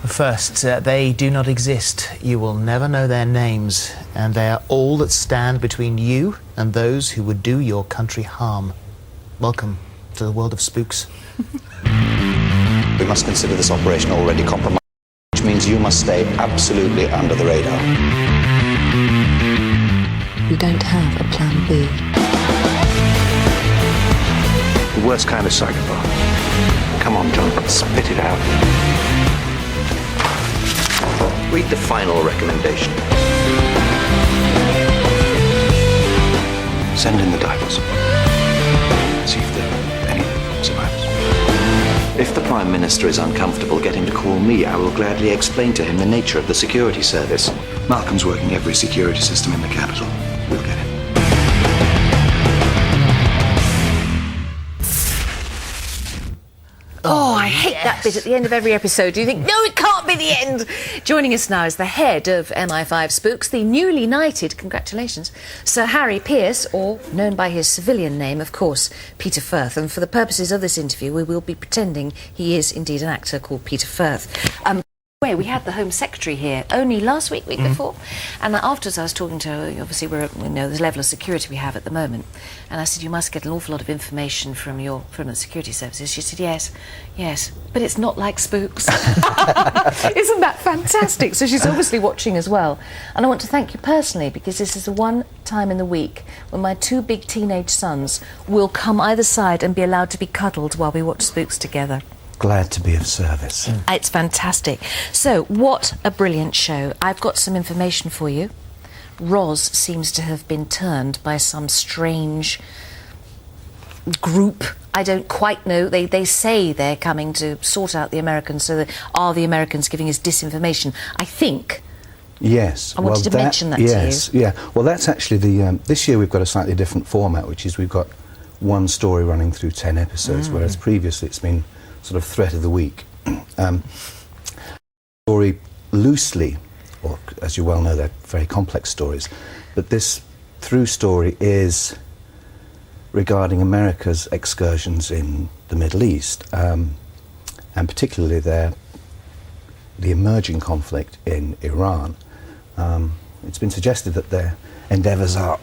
First, they do not exist. You will never know their names, and they are all that stand between you and those who would do your country harm. Welcome to the world of spooks. We must consider this operation already compromised, which means you must stay absolutely under the radar. You don't have a plan B. The worst kind of psychopath. Come on, John, spit it out. Read the final recommendation. Send in the divers. See if there are any survivors. If the Prime Minister is uncomfortable, get him to call me. I will gladly explain to him the nature of the security service. Malcolm's working every security system in the capital. We'll get it. Oh, I hate that bit at the end of every episode. You think, no, it can't be the end. Joining us now is the head of MI5 Spooks, the newly knighted, congratulations, Sir Harry Pearce, or known by his civilian name, of course, Peter Firth. And for the purposes of this interview, we will be pretending he is indeed an actor called Peter Firth. We had the Home Secretary here only last week before, and afterwards I was talking to her. Obviously we know the level of security we have at the moment, and I said, you must get an awful lot of information from the security services. She said, yes, but it's not like Spooks. Isn't that fantastic? So she's obviously watching as well, and I want to thank you personally, because this is the one time in the week when my two big teenage sons will come either side and be allowed to be cuddled while we watch Spooks together. Glad to be of service. It's fantastic. So, what a brilliant show. I've got some information for you. Roz seems to have been turned by some strange group. I don't quite know. They say they're coming to sort out the Americans, so are the Americans giving us disinformation? I think. Yes. I wanted to mention that to you. Yes, yeah. Well, that's actually the... this year we've got a slightly different format, which is we've got one story running through 10 episodes, whereas previously it's been sort of threat of the week. Story loosely, or as you well know, they're very complex stories, but this through story is regarding America's excursions in the Middle East, and particularly the emerging conflict in Iran. It's been suggested that their endeavours are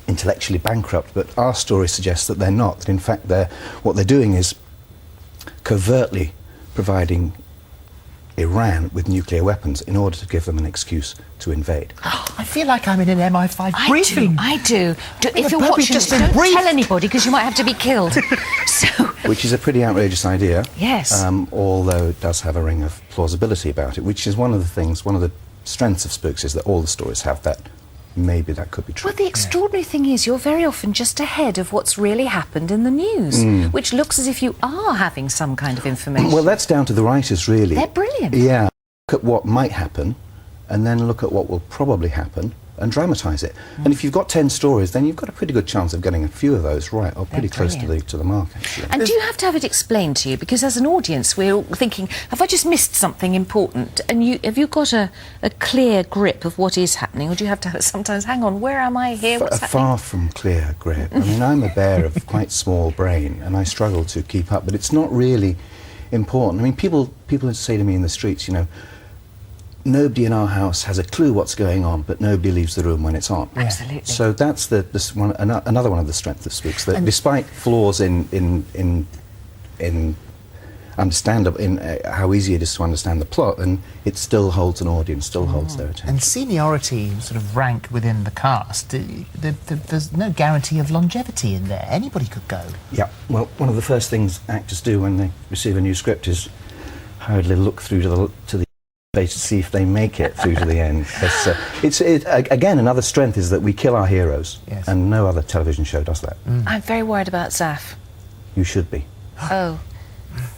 intellectually bankrupt, but our story suggests that they're not, that in fact what they're doing is covertly providing Iran with nuclear weapons in order to give them an excuse to invade. I feel like I'm in an MI5 briefing. I do. If you're watching this, don't tell anybody, because you might have to be killed. Which is a pretty outrageous idea. Yes. Although it does have a ring of plausibility about it, which is one of the strengths of Spooks, is that all the stories have that. Maybe that could be true. Well, the extraordinary thing is you're very often just ahead of what's really happened in the news, which looks as if you are having some kind of information. Well, that's down to the writers, really. They're brilliant. Yeah. Look at what might happen, and then look at what will probably happen, and dramatise it. And if you've got 10 stories, then you've got a pretty good chance of getting a few of those right, or pretty close to the mark, actually. And do you have to have it explained to you? Because as an audience, we're all thinking, have I just missed something important? And have you got a clear grip of what is happening, or do you have to sometimes, hang on, where am I here? What's happening? Far from clear grip. I mean, I'm a bear of quite small brain, and I struggle to keep up, but it's not really important. I mean, people say to me in the streets, you know, nobody in our house has a clue what's going on, but nobody leaves the room when it's on. Absolutely. So that's another one of the strengths of Spooks, that despite flaws in how easy it is to understand the plot, and it still holds an audience, still holds their attention. And seniority, sort of rank within the cast, there's no guarantee of longevity in there. Anybody could go. Yeah. Well, one of the first things actors do when they receive a new script is hurriedly look through to the to see if they make it through to the end. Again, another strength is that we kill our heroes, and no other television show does that. I'm very worried about Zaf. You should be. Oh,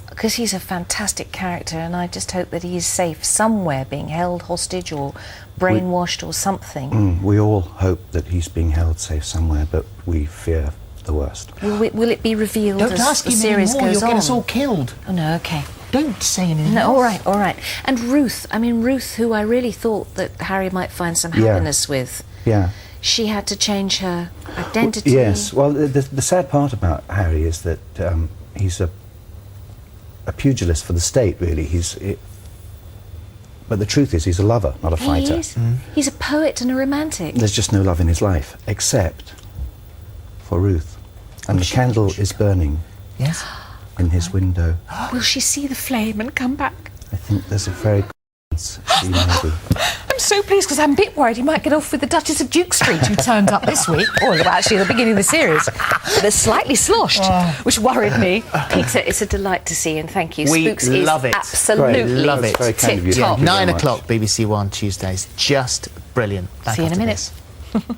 because he's a fantastic character, and I just hope that he's safe somewhere, being held hostage or brainwashed or something. We all hope that he's being held safe somewhere, but we fear the worst. Will it be revealed Don't as ask the him series anymore, goes you'll on? get us all killed. Oh no, okay. Don't say anything. No, else. all right. And Ruth, who I really thought that Harry might find some happiness with. Yeah. She had to change her identity. Yes. Well, the sad part about Harry is that he's a pugilist for the state, really. But the truth is, he's a lover, not a fighter. He is. He's a poet and a romantic. There's just no love in his life, except for Ruth. And the candle is burning Yes. in his window. Will she see the flame and come back? I think there's a very good chance she may be. I'm so pleased because I'm a bit worried he might get off with the Duchess of Duke Street, who turned up this week, or actually at the beginning of the series. They're slightly sloshed, which worried me. Peter, it's a delight to see you, and thank you. We Spooks love is it. absolutely Great. Love it. Very kind of you. tip-top. Thank you very 9 much. o'clock, BBC One Tuesdays. Just brilliant. Back See you in a after minute. this.